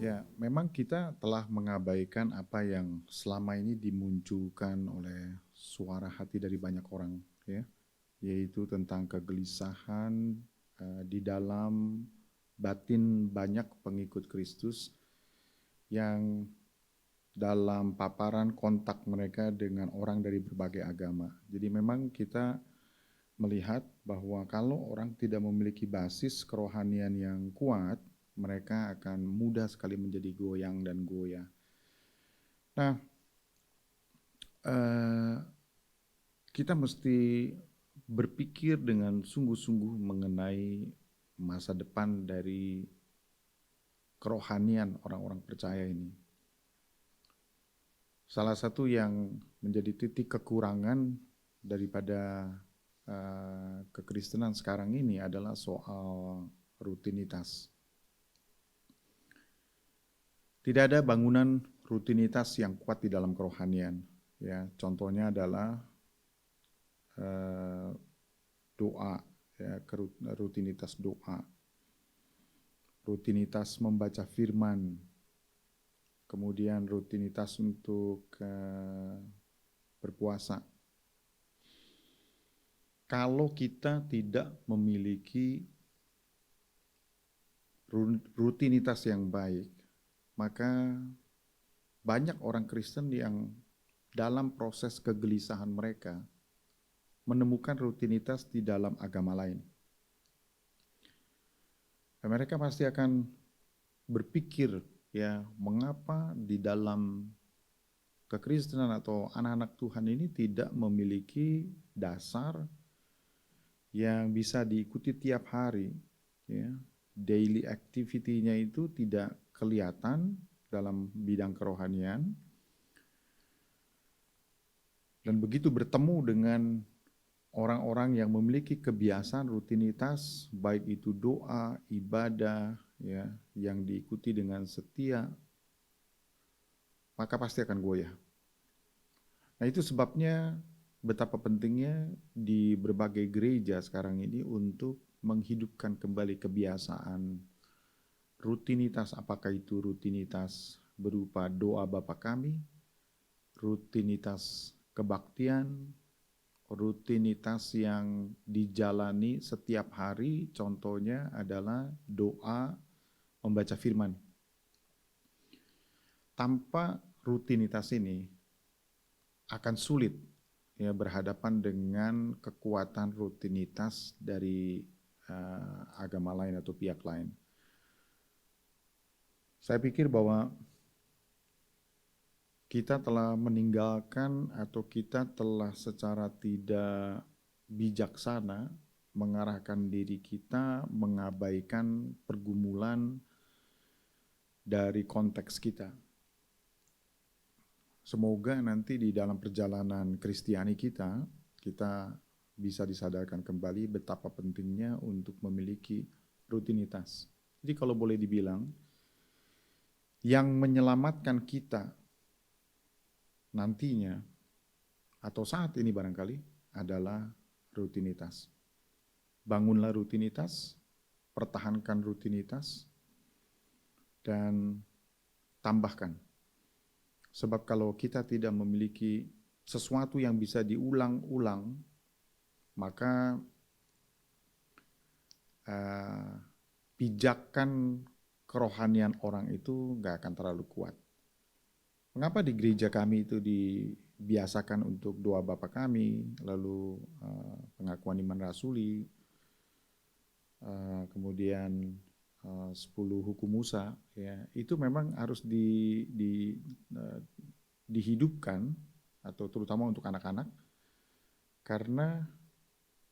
Ya, memang kita telah mengabaikan apa yang selama ini dimunculkan oleh suara hati dari banyak orang, ya, yaitu tentang kegelisahan di dalam batin banyak pengikut Kristus yang dalam paparan kontak mereka dengan orang dari berbagai agama. Jadi memang kita melihat bahwa kalau orang tidak memiliki basis kerohanian yang kuat, mereka akan mudah sekali menjadi goyang dan goyah. Nah, kita mesti berpikir dengan sungguh-sungguh mengenai masa depan dari kerohanian orang-orang percaya ini. Salah satu yang menjadi titik kekurangan daripada kekristenan sekarang ini adalah soal rutinitas. Tidak ada bangunan rutinitas yang kuat di dalam kerohanian. Ya, contohnya adalah doa, ya, rutinitas doa, rutinitas membaca firman, kemudian rutinitas untuk berpuasa. Kalau kita tidak memiliki rutinitas yang baik, maka banyak orang Kristen yang dalam proses kegelisahan mereka menemukan rutinitas di dalam agama lain. Dan mereka pasti akan berpikir, ya, mengapa di dalam kekristenan atau anak-anak Tuhan ini tidak memiliki dasar yang bisa diikuti tiap hari, ya. Daily activity-nya itu tidak kelihatan dalam bidang kerohanian, dan begitu bertemu dengan orang-orang yang memiliki kebiasaan rutinitas, baik itu doa, ibadah, ya, yang diikuti dengan setia, maka pasti akan goyah. Nah, itu sebabnya betapa pentingnya di berbagai gereja sekarang ini untuk menghidupkan kembali kebiasaan rutinitas, apakah itu rutinitas berupa doa Bapa Kami, rutinitas kebaktian, rutinitas yang dijalani setiap hari, contohnya adalah doa membaca firman. Tanpa rutinitas ini akan sulit, ya, berhadapan dengan kekuatan rutinitas dari agama lain atau pihak lain. Saya pikir bahwa kita telah meninggalkan atau kita telah secara tidak bijaksana mengarahkan diri kita mengabaikan pergumulan dari konteks kita. Semoga nanti di dalam perjalanan Kristiani kita bisa disadarkan kembali betapa pentingnya untuk memiliki rutinitas. Jadi kalau boleh dibilang, yang menyelamatkan kita nantinya atau saat ini barangkali adalah rutinitas. Bangunlah rutinitas, pertahankan rutinitas, dan tambahkan. Sebab kalau kita tidak memiliki sesuatu yang bisa diulang-ulang, maka pijakan kerohanian orang itu nggak akan terlalu kuat. Mengapa di gereja kami itu dibiasakan untuk doa Bapa Kami, lalu pengakuan iman rasuli, kemudian 10 hukum Musa, ya, itu memang harus dihidupkan, atau terutama untuk anak-anak, karena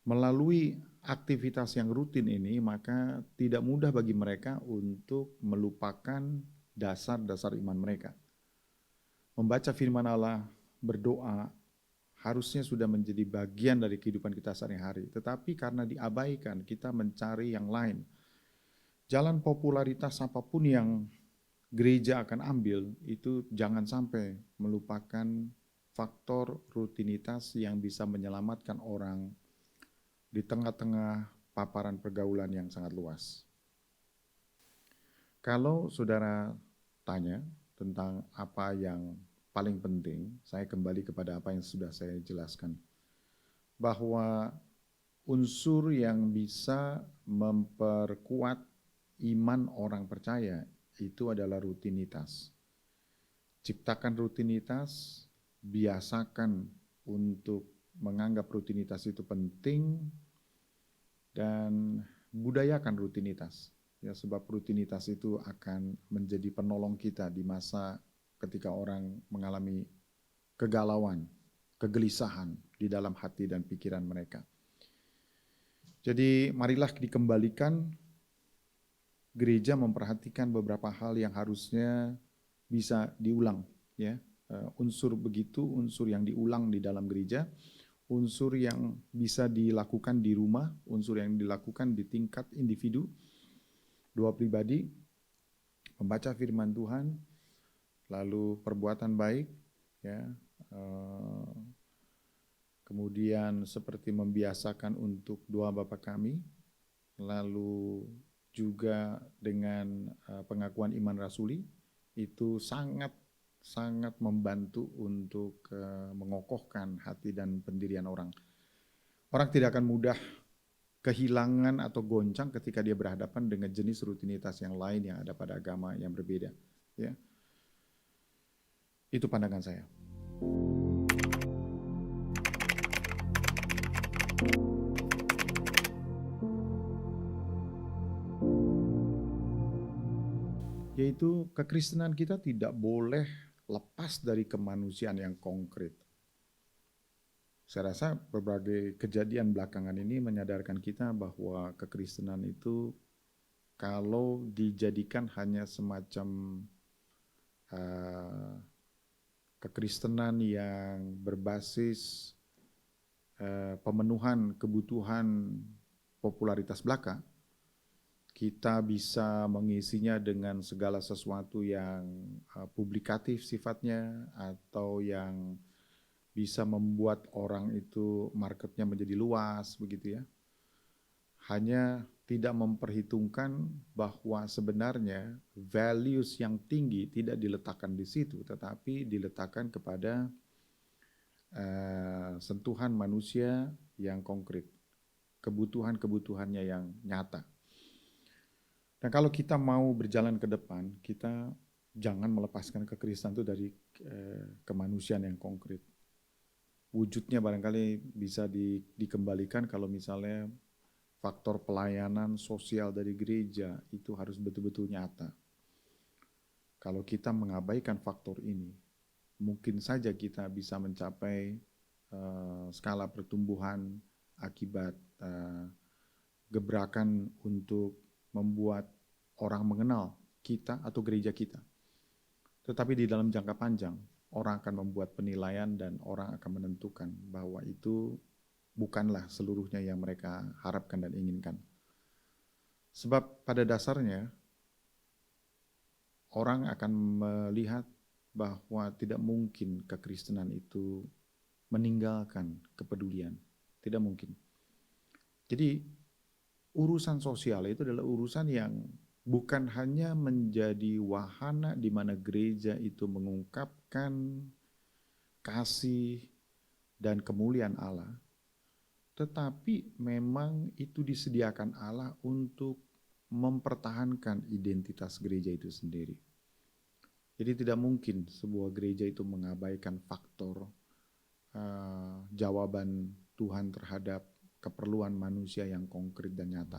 melalui aktivitas yang rutin ini maka tidak mudah bagi mereka untuk melupakan dasar-dasar iman mereka. Membaca firman Allah, berdoa, harusnya sudah menjadi bagian dari kehidupan kita sehari-hari. Tetapi karena diabaikan, kita mencari yang lain. Jalan popularitas apapun yang gereja akan ambil, itu jangan sampai melupakan faktor rutinitas yang bisa menyelamatkan orang di tengah-tengah paparan pergaulan yang sangat luas. Kalau saudara tanya tentang apa yang paling penting, saya kembali kepada apa yang sudah saya jelaskan. Bahwa unsur yang bisa memperkuat iman orang percaya itu adalah rutinitas. Ciptakan rutinitas, biasakan untuk menganggap rutinitas itu penting, dan budayakan rutinitas. Ya, sebab rutinitas itu akan menjadi penolong kita di masa ketika orang mengalami kegalauan, kegelisahan di dalam hati dan pikiran mereka. Jadi marilah dikembalikan, gereja memperhatikan beberapa hal yang harusnya bisa diulang, ya. Unsur begitu, unsur yang diulang di dalam gereja, unsur yang bisa dilakukan di rumah, unsur yang dilakukan di tingkat individu, dua pribadi, membaca firman Tuhan, lalu perbuatan baik, ya, kemudian seperti membiasakan untuk doa Bapa Kami, lalu juga dengan pengakuan iman rasuli, itu sangat membantu untuk mengokohkan hati dan pendirian orang. Orang tidak akan mudah kehilangan atau goncang ketika dia berhadapan dengan jenis rutinitas yang lain yang ada pada agama yang berbeda. Ya, itu pandangan saya. Yaitu kekristenan kita tidak boleh lepas dari kemanusiaan yang konkret. Saya rasa berbagai kejadian belakangan ini menyadarkan kita bahwa kekristenan itu kalau dijadikan hanya semacam kekristenan yang berbasis pemenuhan kebutuhan popularitas belaka, kita bisa mengisinya dengan segala sesuatu yang publikatif sifatnya atau yang bisa membuat orang itu marketnya menjadi luas, begitu ya. Hanya tidak memperhitungkan bahwa sebenarnya values yang tinggi tidak diletakkan di situ, tetapi diletakkan kepada sentuhan manusia yang konkret, kebutuhan-kebutuhannya yang nyata. Dan kalau kita mau berjalan ke depan, kita jangan melepaskan kekristenan itu dari kemanusiaan yang konkret. Wujudnya barangkali bisa dikembalikan kalau misalnya faktor pelayanan sosial dari gereja itu harus betul-betul nyata. Kalau kita mengabaikan faktor ini, mungkin saja kita bisa mencapai skala pertumbuhan akibat gebrakan untuk membuat orang mengenal kita atau gereja kita. Tetapi di dalam jangka panjang, orang akan membuat penilaian dan orang akan menentukan bahwa itu bukanlah seluruhnya yang mereka harapkan dan inginkan. Sebab pada dasarnya, orang akan melihat bahwa tidak mungkin kekristenan itu meninggalkan kepedulian. Tidak mungkin. Jadi urusan sosial itu adalah urusan yang bukan hanya menjadi wahana di mana gereja itu mengungkapkan kasih dan kemuliaan Allah, tetapi memang itu disediakan Allah untuk mempertahankan identitas gereja itu sendiri. Jadi tidak mungkin sebuah gereja itu mengabaikan faktor jawaban Tuhan terhadap keperluan manusia yang konkret dan nyata.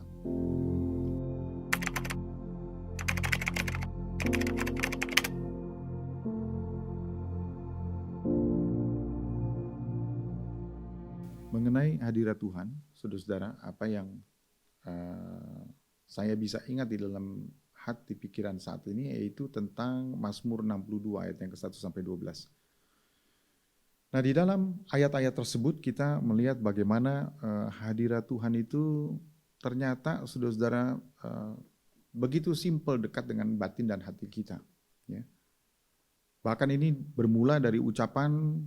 Mengenai hadirat Tuhan, saudara-saudara, apa yang saya bisa ingat di dalam hati pikiran saat ini yaitu tentang Mazmur 62 ayat yang ke-1 sampai 12. Nah, di dalam ayat-ayat tersebut kita melihat bagaimana hadirat Tuhan itu ternyata saudara-saudara begitu simpel dekat dengan batin dan hati kita. Ya. Bahkan ini bermula dari ucapan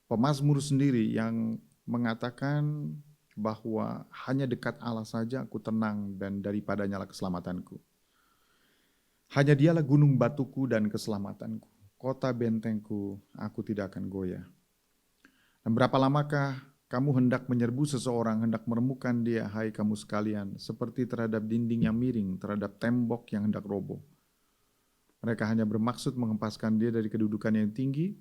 pemazmur sendiri yang mengatakan bahwa hanya dekat Allah saja aku tenang dan daripadanya lah keselamatanku. Hanya dialah gunung batuku dan keselamatanku, kota bentengku, aku tidak akan goyah. Dan berapa lamakah kamu hendak menyerbu seseorang, hendak meremukan dia, hai kamu sekalian, seperti terhadap dinding yang miring, terhadap tembok yang hendak roboh. Mereka hanya bermaksud menghempaskan dia dari kedudukan yang tinggi.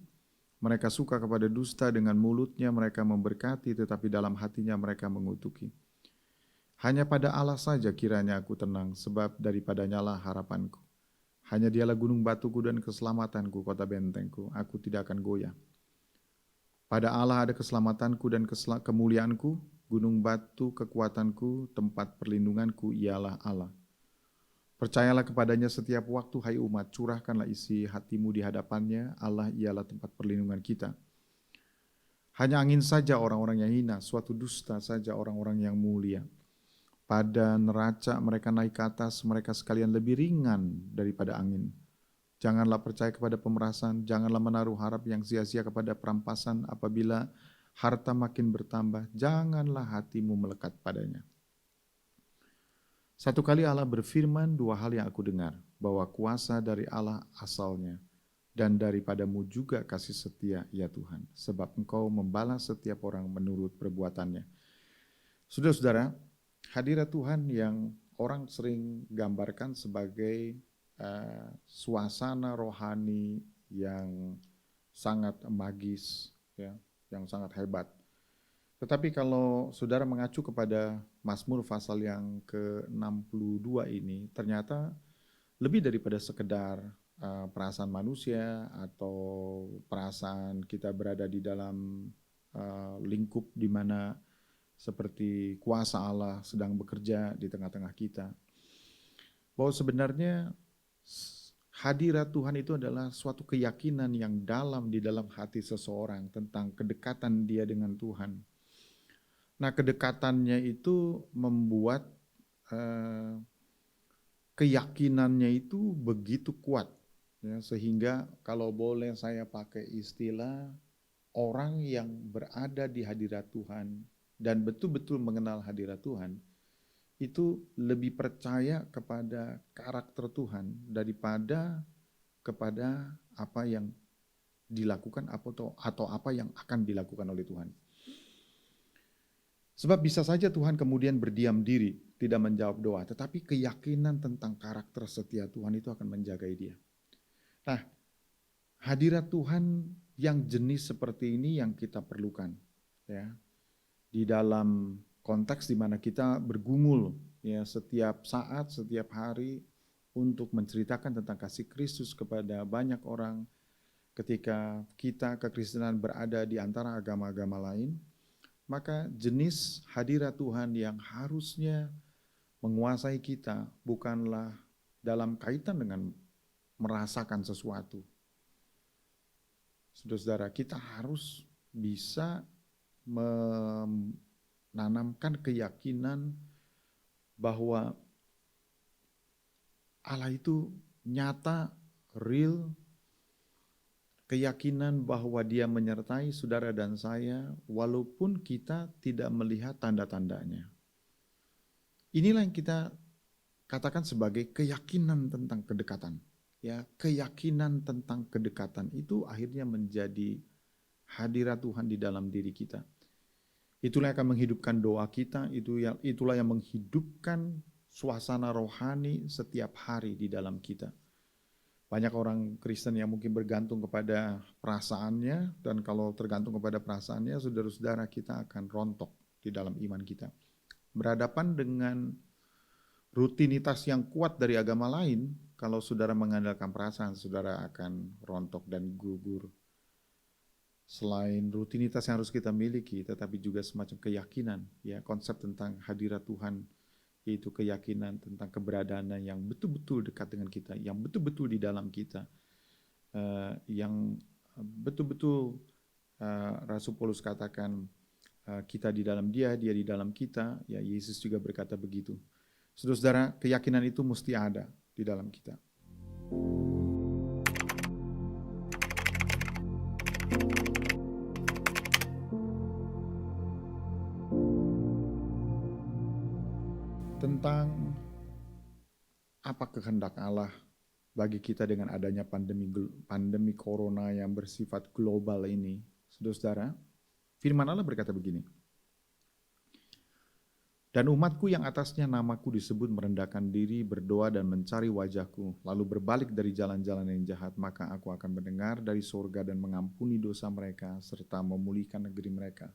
Mereka suka kepada dusta, dengan mulutnya mereka memberkati, tetapi dalam hatinya mereka mengutuki. Hanya pada Allah saja kiranya aku tenang, sebab daripadanya lah harapanku. Hanya dialah gunung batuku dan keselamatanku, kota bentengku, aku tidak akan goyah. Pada Allah ada keselamatanku dan kemuliaanku, gunung batu kekuatanku, tempat perlindunganku ialah Allah. Percayalah kepadanya setiap waktu, hai umat, curahkanlah isi hatimu di hadapannya, Allah ialah tempat perlindungan kita. Hanya angin saja orang-orang yang hina, suatu dusta saja orang-orang yang mulia. Pada neraca mereka naik ke atas, mereka sekalian lebih ringan daripada angin. Janganlah percaya kepada pemerasan, janganlah menaruh harap yang sia-sia kepada perampasan. Apabila harta makin bertambah, janganlah hatimu melekat padanya. Satu kali Allah berfirman, dua hal yang aku dengar, bahwa kuasa dari Allah asalnya, dan daripadamu juga kasih setia, ya Tuhan, sebab Engkau membalas setiap orang menurut perbuatannya. Saudara-saudara, hadirat Tuhan yang orang sering gambarkan sebagai suasana rohani yang sangat magis, ya, yang sangat hebat. Tetapi kalau saudara mengacu kepada Mazmur pasal yang ke-62 ini, ternyata lebih daripada sekedar perasaan manusia atau perasaan kita berada di dalam lingkup di mana seperti kuasa Allah sedang bekerja di tengah-tengah kita. Bahwa sebenarnya hadirat Tuhan itu adalah suatu keyakinan yang dalam di dalam hati seseorang tentang kedekatan dia dengan Tuhan. Nah, kedekatannya itu membuat keyakinannya itu begitu kuat, ya, sehingga kalau boleh saya pakai istilah, orang yang berada di hadirat Tuhan dan betul-betul mengenal hadirat Tuhan itu lebih percaya kepada karakter Tuhan daripada kepada apa yang dilakukan atau apa yang akan dilakukan oleh Tuhan. Sebab bisa saja Tuhan kemudian berdiam diri, tidak menjawab doa, tetapi keyakinan tentang karakter setia Tuhan itu akan menjagai dia. Nah, hadirat Tuhan yang jenis seperti ini yang kita perlukan, ya, di dalam konteks di mana kita bergumul, ya, setiap saat, setiap hari untuk menceritakan tentang kasih Kristus kepada banyak orang. Ketika kita kekristenan berada di antara agama-agama lain, maka jenis hadirat Tuhan yang harusnya menguasai kita bukanlah dalam kaitan dengan merasakan sesuatu. Saudara-saudara, kita harus bisa menanamkan keyakinan bahwa Allah itu nyata, real, keyakinan bahwa Dia menyertai saudara dan saya walaupun kita tidak melihat tanda-tandanya. Inilah yang kita katakan sebagai keyakinan tentang kedekatan. Ya, keyakinan tentang kedekatan itu akhirnya menjadi hadirat Tuhan di dalam diri kita. Itulah yang akan menghidupkan doa kita, itulah yang menghidupkan suasana rohani setiap hari di dalam kita. Banyak orang Kristen yang mungkin bergantung kepada perasaannya, dan kalau tergantung kepada perasaannya, saudara-saudara, kita akan rontok di dalam iman kita. Berhadapan dengan rutinitas yang kuat dari agama lain, kalau saudara mengandalkan perasaan, saudara akan rontok dan gugur. Selain rutinitas yang harus kita miliki, tetapi juga semacam keyakinan, ya, konsep tentang hadirat Tuhan, yaitu keyakinan tentang keberadaan yang betul-betul dekat dengan kita, yang betul-betul di dalam kita, yang betul-betul Rasul Paulus katakan kita di dalam Dia, Dia di dalam kita. Ya, Yesus juga berkata begitu. Saudara-saudara, keyakinan itu mesti ada di dalam kita. Tentang apa kehendak Allah bagi kita dengan adanya pandemi corona yang bersifat global ini. Saudara-saudara, firman Allah berkata begini, dan umatku yang atasnya namaku disebut merendahkan diri, berdoa dan mencari wajahku, lalu berbalik dari jalan-jalan yang jahat, maka aku akan mendengar dari surga dan mengampuni dosa mereka, serta memulihkan negeri mereka.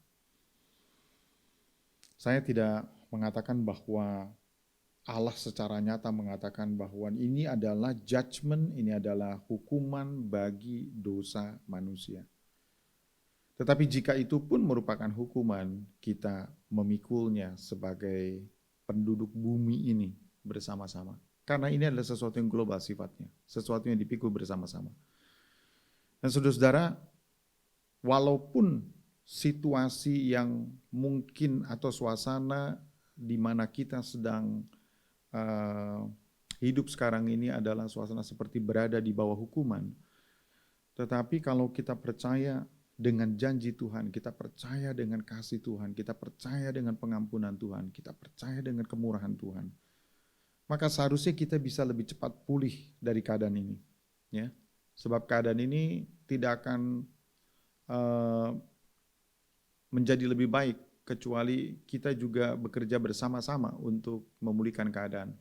Saya tidak mengatakan bahwa Allah secara nyata mengatakan bahwa ini adalah judgment, ini adalah hukuman bagi dosa manusia. Tetapi jika itu pun merupakan hukuman, kita memikulnya sebagai penduduk bumi ini bersama-sama. Karena ini adalah sesuatu yang global sifatnya, sesuatu yang dipikul bersama-sama. Dan saudara-saudara, walaupun situasi yang mungkin atau suasana di mana kita sedang hidup sekarang ini adalah suasana seperti berada di bawah hukuman, tetapi kalau kita percaya dengan janji Tuhan, kita percaya dengan kasih Tuhan, kita percaya dengan pengampunan Tuhan, kita percaya dengan kemurahan Tuhan, maka seharusnya kita bisa lebih cepat pulih dari keadaan ini, ya. Sebab keadaan ini tidak akan menjadi lebih baik kecuali kita juga bekerja bersama-sama untuk memulihkan keadaan.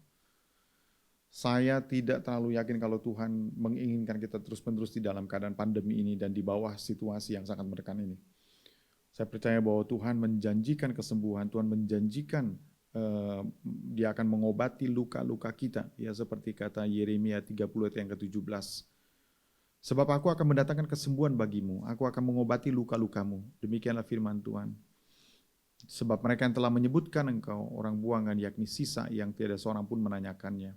Saya tidak terlalu yakin kalau Tuhan menginginkan kita terus-menerus di dalam keadaan pandemi ini dan di bawah situasi yang sangat menekan ini. Saya percaya bahwa Tuhan menjanjikan kesembuhan, Tuhan menjanjikan Dia akan mengobati luka-luka kita, ya seperti kata Yeremia 30 ayat yang ke-17. Sebab aku akan mendatangkan kesembuhan bagimu, aku akan mengobati luka-lukamu. Demikianlah firman Tuhan. Sebab mereka yang telah menyebutkan engkau orang buangan, yakni sisa yang tiada seorang pun menanyakannya.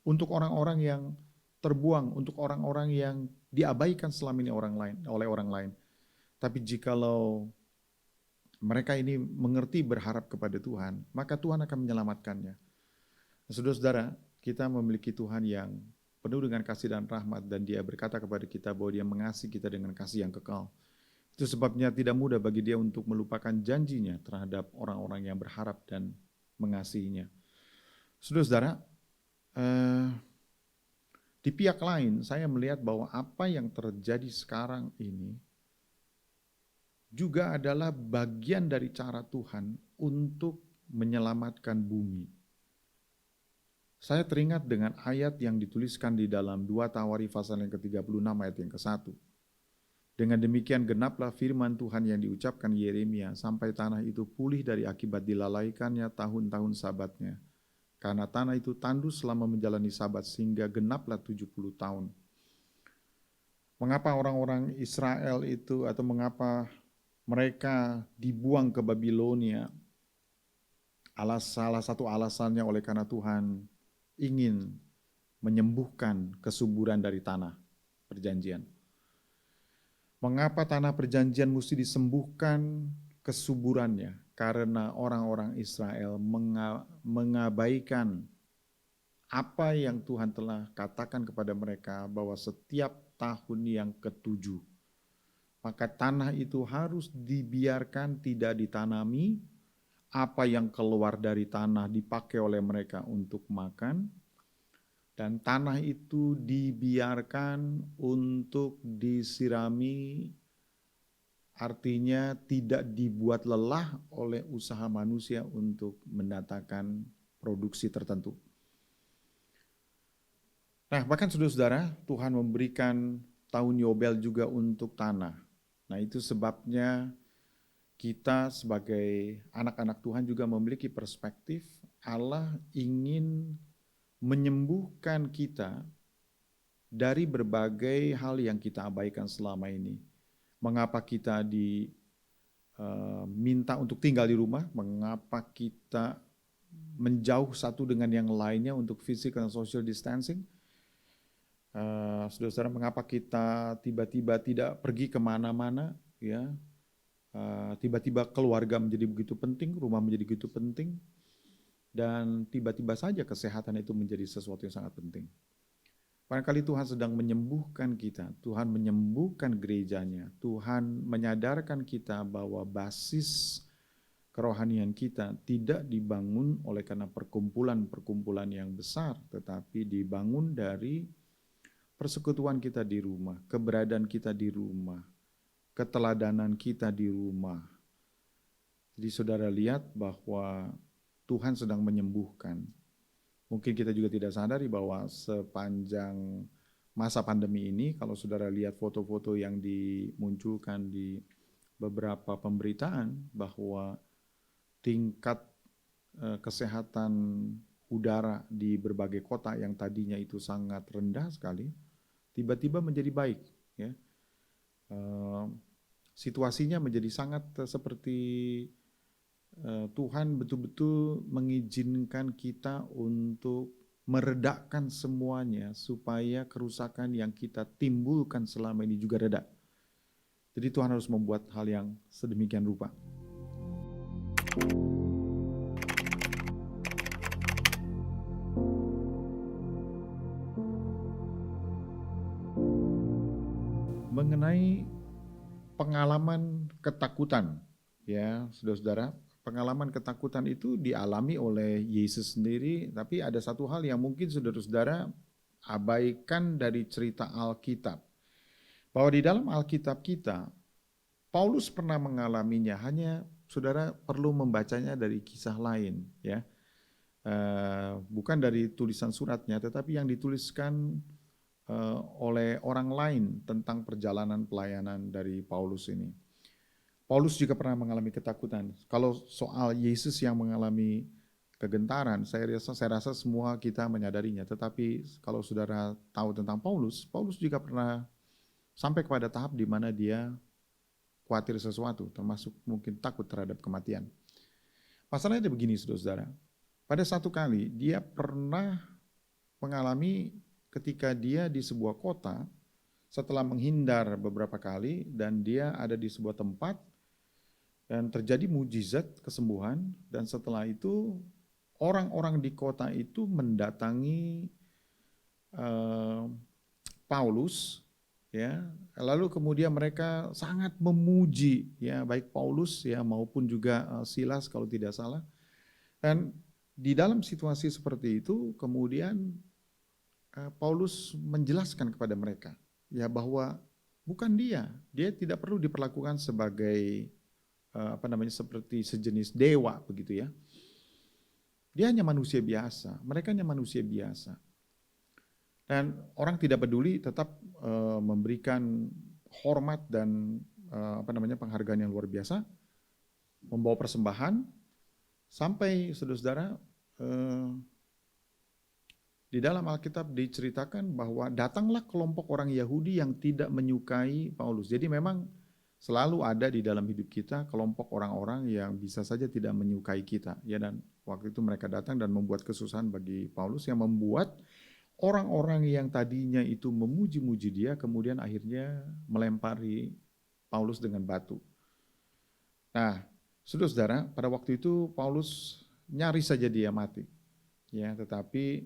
Untuk orang-orang yang terbuang, untuk orang-orang yang diabaikan selama ini oleh orang lain. Tapi jikalau mereka ini mengerti berharap kepada Tuhan, maka Tuhan akan menyelamatkannya. Saudara-saudara, kita memiliki Tuhan yang penuh dengan kasih dan rahmat, dan Dia berkata kepada kita bahwa Dia mengasihi kita dengan kasih yang kekal. Itu sebabnya tidak mudah bagi Dia untuk melupakan janjinya terhadap orang-orang yang berharap dan mengasihinya. Saudara-saudara, di pihak lain, saya melihat bahwa apa yang terjadi sekarang ini juga adalah bagian dari cara Tuhan untuk menyelamatkan bumi. Saya teringat dengan ayat yang dituliskan di dalam 2 Tawari pasal yang ke-36 ayat yang ke-1. Dengan demikian genaplah firman Tuhan yang diucapkan Yeremia, sampai tanah itu pulih dari akibat dilalaikannya tahun-tahun sabatnya. Karena tanah itu tandus selama menjalani sabat sehingga genaplah 70 tahun. Mengapa orang-orang Israel itu atau mengapa mereka dibuang ke Babilonia? Salah satu alasannya oleh karena Tuhan ingin menyembuhkan kesuburan dari tanah perjanjian. Mengapa tanah perjanjian mesti disembuhkan kesuburannya? Karena orang-orang Israel mengabaikan apa yang Tuhan telah katakan kepada mereka bahwa setiap tahun yang ke-7, maka tanah itu harus dibiarkan tidak ditanami, apa yang keluar dari tanah dipakai oleh mereka untuk makan, dan tanah itu dibiarkan untuk disirami. Artinya tidak dibuat lelah oleh usaha manusia untuk mendatangkan produksi tertentu. Nah, bahkan saudara-saudara, Tuhan memberikan tahun Yobel juga untuk tanah. Nah, itu sebabnya kita sebagai anak-anak Tuhan juga memiliki perspektif Allah ingin menyembuhkan kita dari berbagai hal yang kita abaikan selama ini. Mengapa kita diminta untuk tinggal di rumah, mengapa kita menjauh satu dengan yang lainnya untuk physical and social distancing. Saudara-saudara, mengapa kita tiba-tiba tidak pergi kemana-mana, ya? Tiba-tiba keluarga menjadi begitu penting, rumah menjadi begitu penting, dan tiba-tiba saja kesehatan itu menjadi sesuatu yang sangat penting. Barangkali Tuhan sedang menyembuhkan kita, Tuhan menyembuhkan gerejanya, Tuhan menyadarkan kita bahwa basis kerohanian kita tidak dibangun oleh karena perkumpulan-perkumpulan yang besar, tetapi dibangun dari persekutuan kita di rumah, keberadaan kita di rumah, keteladanan kita di rumah. Jadi saudara lihat bahwa Tuhan sedang menyembuhkan. Mungkin kita juga tidak sadari bahwa sepanjang masa pandemi ini, kalau saudara lihat foto-foto yang dimunculkan di beberapa pemberitaan, bahwa tingkat kesehatan udara di berbagai kota yang tadinya itu sangat rendah sekali, tiba-tiba menjadi baik. Ya. Situasinya menjadi sangat seperti Tuhan betul-betul mengizinkan kita untuk meredakan semuanya supaya kerusakan yang kita timbulkan selama ini juga reda. Jadi Tuhan harus membuat hal yang sedemikian rupa. Mengenai pengalaman ketakutan, ya saudara-saudara, pengalaman ketakutan itu dialami oleh Yesus sendiri, tapi ada satu hal yang mungkin saudara-saudara abaikan dari cerita Alkitab. Bahwa di dalam Alkitab kita, Paulus pernah mengalaminya, hanya saudara perlu membacanya dari kisah lain, ya. Bukan dari tulisan suratnya, tetapi yang dituliskan oleh orang lain tentang perjalanan pelayanan dari Paulus ini. Paulus juga pernah mengalami ketakutan. Kalau soal Yesus yang mengalami kegentaran, saya rasa semua kita menyadarinya. Tetapi kalau saudara tahu tentang Paulus, Paulus juga pernah sampai kepada tahap di mana dia khawatir sesuatu, termasuk mungkin takut terhadap kematian. Masalahnya begini, saudara-saudara. Pada satu kali dia pernah mengalami ketika dia di sebuah kota, setelah menghindar beberapa kali dan dia ada di sebuah tempat, dan terjadi mujizat kesembuhan, dan setelah itu orang-orang di kota itu mendatangi Paulus, ya. Lalu kemudian mereka sangat memuji, ya, baik Paulus ya maupun juga Silas kalau tidak salah. Dan di dalam situasi seperti itu kemudian Paulus menjelaskan kepada mereka, ya, bahwa bukan dia tidak perlu diperlakukan sebagai seperti sejenis dewa begitu ya. Dia hanya manusia biasa, mereka hanya manusia biasa. Dan orang tidak peduli, tetap memberikan hormat dan penghargaan yang luar biasa, membawa persembahan, sampai saudara-saudara di dalam Alkitab diceritakan bahwa datanglah kelompok orang Yahudi yang tidak menyukai Paulus. Jadi memang selalu ada di dalam hidup kita kelompok orang-orang yang bisa saja tidak menyukai kita, ya. Dan waktu itu mereka datang dan membuat kesusahan bagi Paulus, yang membuat orang-orang yang tadinya itu memuji-muji dia kemudian akhirnya melempari Paulus dengan batu. Nah, saudara-saudara, pada waktu itu Paulus nyaris saja dia mati, ya. Tetapi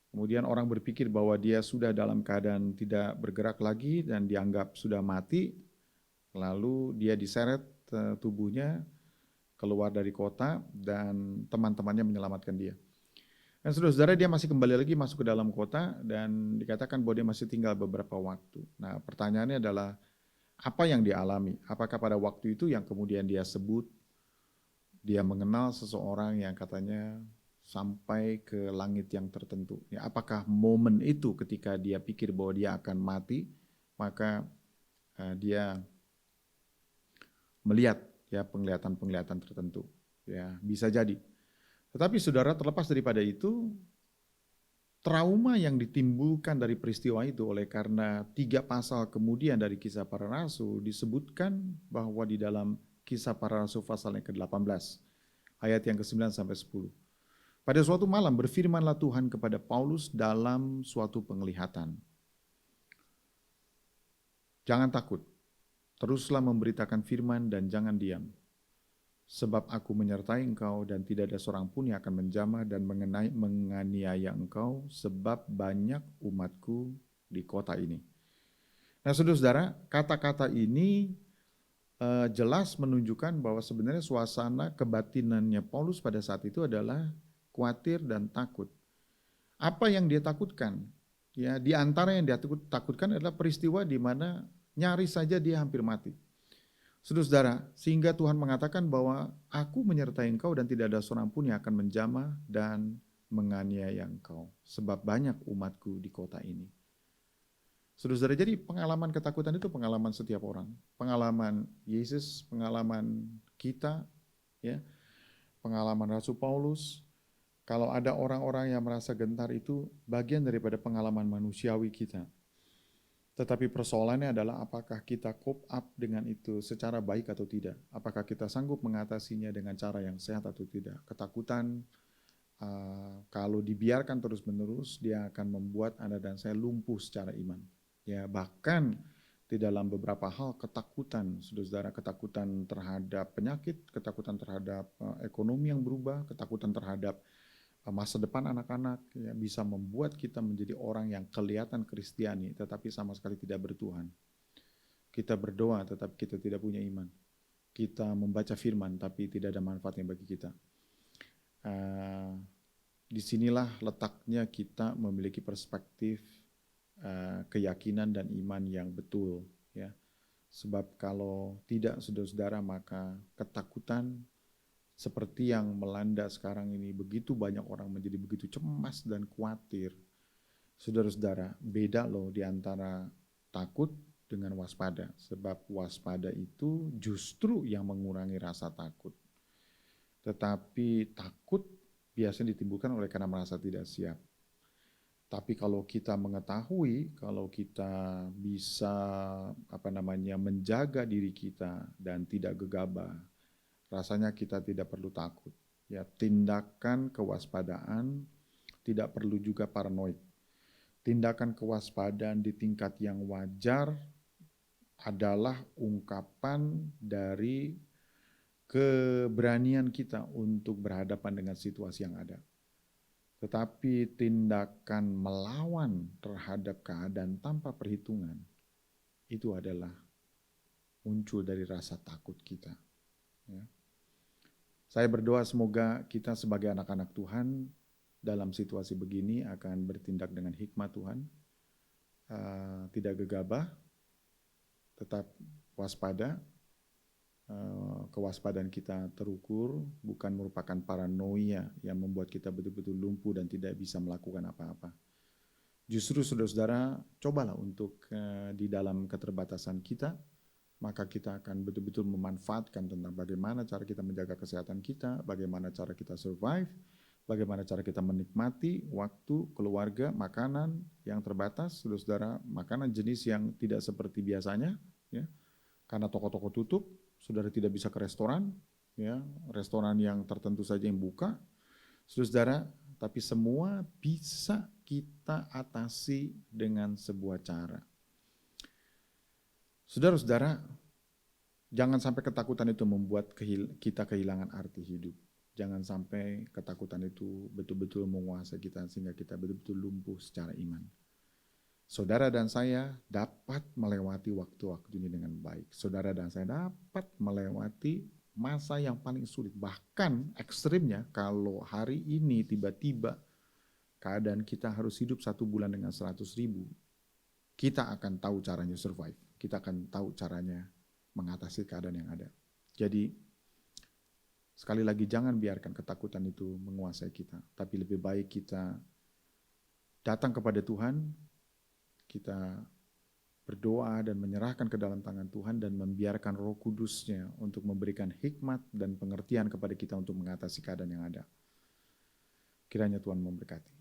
kemudian orang berpikir bahwa dia sudah dalam keadaan tidak bergerak lagi dan dianggap sudah mati. Lalu dia diseret tubuhnya keluar dari kota dan teman-temannya menyelamatkan dia. Dan saudara-saudara, dia masih kembali lagi masuk ke dalam kota dan dikatakan bahwa dia masih tinggal beberapa waktu. Nah, pertanyaannya adalah apa yang dia alami? Apakah pada waktu itu yang kemudian dia sebut dia mengenal seseorang yang katanya sampai ke langit yang tertentu? Ya, apakah momen itu ketika dia pikir bahwa dia akan mati, maka dia melihat ya penglihatan-penglihatan tertentu, ya bisa jadi. Tetapi saudara, terlepas daripada itu, trauma yang ditimbulkan dari peristiwa itu oleh karena 3 pasal kemudian dari Kisah Para Rasul disebutkan bahwa di dalam Kisah Para Rasul pasal yang ke-18 ayat yang ke-9 sampai 10. Pada suatu malam berfirmanlah Tuhan kepada Paulus dalam suatu penglihatan. Jangan takut. Teruslah memberitakan firman dan jangan diam. Sebab aku menyertai engkau dan tidak ada seorang pun yang akan menjamah dan menganiaya engkau sebab banyak umatku di kota ini. Nah, saudara-saudara, kata-kata ini jelas menunjukkan bahwa sebenarnya suasana kebatinannya Paulus pada saat itu adalah khawatir dan takut. Apa yang dia takutkan? Ya, di antara yang dia takutkan adalah peristiwa di mana nyaris saja dia hampir mati. Saudara-saudara, sehingga Tuhan mengatakan bahwa aku menyertai engkau dan tidak ada seorang pun yang akan menjamah dan menganiaya engkau. Sebab banyak umatku di kota ini. Saudara-saudara, jadi pengalaman ketakutan itu pengalaman setiap orang. Pengalaman Yesus, pengalaman kita, ya, pengalaman Rasul Paulus. Kalau ada orang-orang yang merasa gentar itu bagian daripada pengalaman manusiawi kita. Tetapi persoalannya adalah apakah kita cope up dengan itu secara baik atau tidak. Apakah kita sanggup mengatasinya dengan cara yang sehat atau tidak. Ketakutan kalau dibiarkan terus-menerus dia akan membuat Anda dan saya lumpuh secara iman. Ya, bahkan di dalam beberapa hal ketakutan, saudara-saudara, ketakutan terhadap penyakit, ketakutan terhadap ekonomi yang berubah, ketakutan terhadap masa depan anak-anak, ya, bisa membuat kita menjadi orang yang kelihatan Kristiani tetapi sama sekali tidak bertuhan. Kita berdoa tetapi kita tidak punya iman. Kita membaca firman tapi tidak ada manfaatnya bagi kita. Disinilah letaknya kita memiliki perspektif keyakinan dan iman yang betul, ya. Sebab kalau tidak, saudara-saudara, maka ketakutan seperti yang melanda sekarang ini, begitu banyak orang menjadi begitu cemas dan khawatir. Saudara-saudara, beda loh di antara takut dengan waspada. Sebab waspada itu justru yang mengurangi rasa takut. Tetapi takut biasanya ditimbulkan oleh karena merasa tidak siap. Tapi kalau kita mengetahui, kalau kita bisa menjaga diri kita dan tidak gegabah, rasanya kita tidak perlu takut. Ya, tindakan kewaspadaan tidak perlu juga paranoid. Tindakan kewaspadaan di tingkat yang wajar adalah ungkapan dari keberanian kita untuk berhadapan dengan situasi yang ada. Tetapi tindakan melawan terhadap keadaan tanpa perhitungan itu adalah muncul dari rasa takut kita. Ya. Saya berdoa semoga kita sebagai anak-anak Tuhan dalam situasi begini akan bertindak dengan hikmat Tuhan, tidak gegabah, tetap waspada. Kewaspadaan kita terukur, bukan merupakan paranoia yang membuat kita betul-betul lumpuh dan tidak bisa melakukan apa-apa. Justru saudara-saudara, cobalah untuk di dalam keterbatasan kita, maka kita akan betul-betul memanfaatkan tentang bagaimana cara kita menjaga kesehatan kita, bagaimana cara kita survive, bagaimana cara kita menikmati waktu, keluarga, makanan yang terbatas, saudara-saudara, makanan jenis yang tidak seperti biasanya, ya, karena toko-toko tutup, saudara tidak bisa ke restoran, ya, restoran yang tertentu saja yang buka, saudara, tapi semua bisa kita atasi dengan sebuah cara. Saudara-saudara, jangan sampai ketakutan itu membuat kita kehilangan arti hidup. Jangan sampai ketakutan itu betul-betul menguasai kita sehingga kita betul-betul lumpuh secara iman. Saudara dan saya dapat melewati waktu-waktu ini dengan baik. Saudara dan saya dapat melewati masa yang paling sulit. Bahkan ekstrimnya kalau hari ini tiba-tiba keadaan kita harus hidup 1 bulan dengan 100.000, kita akan tahu caranya survive. Kita akan tahu caranya mengatasi keadaan yang ada. Jadi sekali lagi jangan biarkan ketakutan itu menguasai kita. Tapi lebih baik kita datang kepada Tuhan, kita berdoa dan menyerahkan ke dalam tangan Tuhan dan membiarkan Roh Kudus-Nya untuk memberikan hikmat dan pengertian kepada kita untuk mengatasi keadaan yang ada. Kiranya Tuhan memberkati.